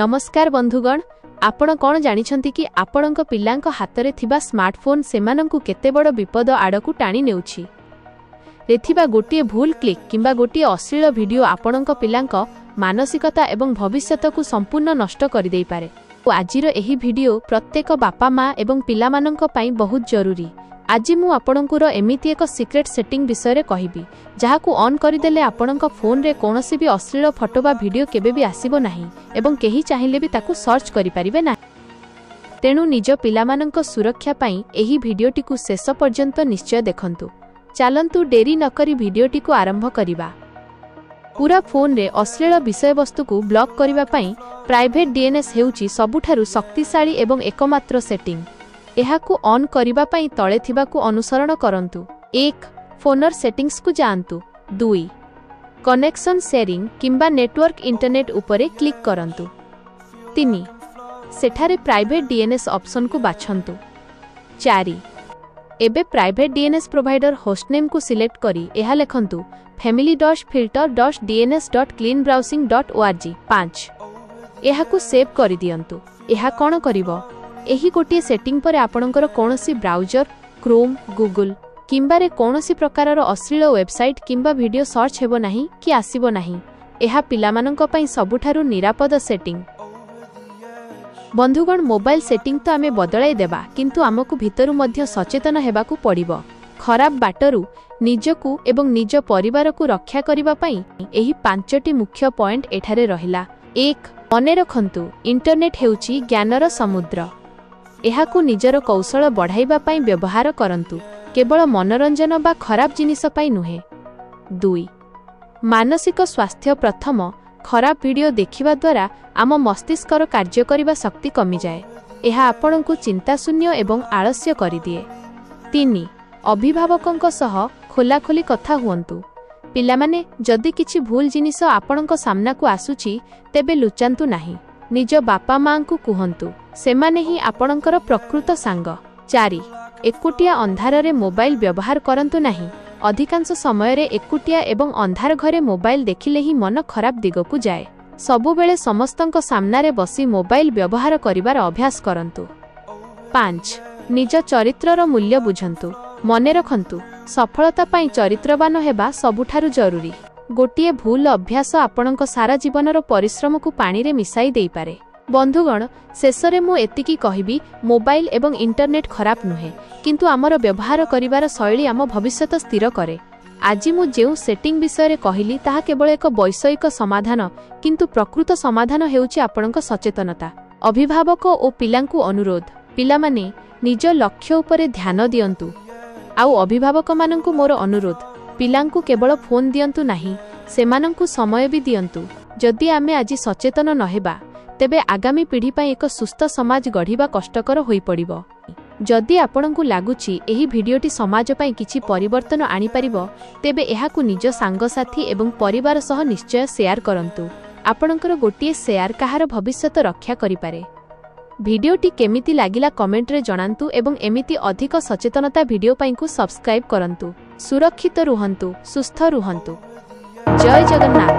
नमस्कार बंधुगण, आपण कौन जानिछंती कि आपणଙ୍କ पिलांक हातरे थिबा स्मार्टफोन सेमानंकु केते बड़ विपद आड़कु टाणी नेउछि। रेथिबा गोटिए भूल क्लिक किंबा गोटिए अश्लील वीडियो आपणଙ୍କ पिलांक मानसिकता एवं भविष्यतकु संपूर्ण नष्ट करि देई पारे। आजिर एही वीडियो प्रत्येक बापा माँ एवं पिलामानंक पई बहुत जरूरी। आज मु आपणंकुर एमिति एक सिक्रेट सेटिंग विषय रे कहिबी, जहाकु ऑन करिदेले आपणंक फोन रे कोनोसी भी अश्लील फोटो बा वीडियो केबे भी आसीबो नाही एवं केही चाहिले भी ताकु सर्च करि परिबे ना। तेणु निज पिलामानंक सुरक्षा पई एही वीडियोटी को शेष पर्यंत निश्चय देखंतु। चलंतु डेरी नकरी वीडियोटी को आरंभ करिबा। पूरा फोन रे अश्लील विषय वस्तु को ब्लॉक करिबा पई प्राइवेट डीएनएस हेउची सबुठारु शक्तिशाली एवं एकमात्र सेटिंग। एहाकु ऑन करिबा पई तळे थिबाकु अनुसरण करंतु। 1. फोनर सेटिंग्स को जानतु। 2. कनेक्शन शेयरिंग किंबा नेटवर्क इंटरनेट उपरे क्लिक करंतु। 3. सेठारे प्राइवेट डीएनएस ऑप्शन को बाछंतु। 4. एबे प्राइवेट डीएनएस प्रोवाइडर होस्टनेम को सिलेक्ट करी एहा लेखंतु family.filter.dns.cleanbrowsing.org। 5. एहाकु सेव करि दियंतु। एहा कोन करिवो? एही गोटिए सेटिंग पर आपणकर कोनोसी ब्राउजर, क्रोम, गूगल किंबा रे कोनोसी प्रकारर अश्लील वेबसाइट किंबा वीडियो सर्च हेबो नाही कि आसीबो नाही। एहा पिलामानंक पई सबुठारु निरापद सेटिंग। बंधुगण, मोबाइल सेटिंग तो आमे बदलाई देबा, किंतु आमकु भितरु मध्य सचेतन हेबाकु पड़िबो। खराब बाटरु निजकु एवं निज परिवार को रक्षा करिबा पई एही 5टी मुख्य पॉइंट एठारे रहिला। 1. मने रखंतु, इंटरनेट हेउची ज्ञानर समुद्र। एहाकु निजर कौशल बढ़ाइबा पई व्यवहार करंतु, केवल मनोरंजन बा खराब जिनिस पई नुहे। 2. मानसिक स्वास्थ्य प्रथम। खराब वीडियो देखिबा द्वारा आम मस्तिष्कर कार्य करिबा शक्ति कमी जाए। एहा आपणंकु चिंताशून्य एवं आलस्य करिदिए। 3. अभिभावकंक सह खोलाखोली कथा हुअन्तु। पिलामाने जदि किछि भूल जिनिस आपणंक सामना को आसुची तेबे लुचांतु नाही। निज बापा माँ को कुहंतु, सेमाने ही आपणंकर प्रकृत सांग। 4. एकुटिया अंधार रे मोबाइल व्यवहार करंतु नाही। अधिकांश समय रे एकुटिया एवं अंधार घरे मोबाइल देखिले ही मन खराब दिगो को जाए। सबुबेले समस्तंक सामना रे बसी मोबाइल व्यवहार करिवार अभ्यास करंतु। 5. निज चरित्रर मूल्य बुझंतु। मने रखंतु, सफलता पई चरित्रवान हेबा सबुठारु जरूरी। गोटिए भूल अभ्यास आपणंक सारा जीवनर परिश्रम को पानी रे मिसाई देई पारे। बंधुगण, शेषरे मु एतिकी कहिबी, मोबाइल एवं इंटरनेट खराब नुहे, किंतु आमर व्यवहार करिवार शैली आम भविष्यत स्थिर करे। आज मु जेउ सेटिंग विषय रे कहिली ताहा केवल एक वैषयिक समाधान, किंतु प्रकृत समाधान हेउची आपणंक सचेतनता। अभिभावक ओ पिलांकु अनुरोध, पिलामाने निज लक्ष्य उपरे ध्यान दियंतु। आउ अभिभावक मानंकु मोर अनुरोध, पिलांकु केवल फोन दियंतु नाही, सेमानंकु समय भी दियंतु। जदि आमे आज सचेतन नहेबा तेबे आगामी पीढ़ी पई एक सुस्थ समाज गढ़िबा कष्टकर होई पड़िबो। जदि आपणंकु लागुची एही भिडियोटी समाज पई किछि परिवर्तन आनी परिबो, तेबे एहाकु निज सांगसाथी एवं परिवार सह निश्चय शेयर करंतु। आपणंकर गोटिए शेयर काहार भविष्यत रक्षा करि पारे। भिडियोटी केमिति लागिला कमेंट रे जणांतु एवं एमिति अधिक सचेतनता भिडियो पई को सब्सक्राइब करंतु। सुरक्षित रुहंतु, सुस्थ रुहंतु। जय जगन्नाथ।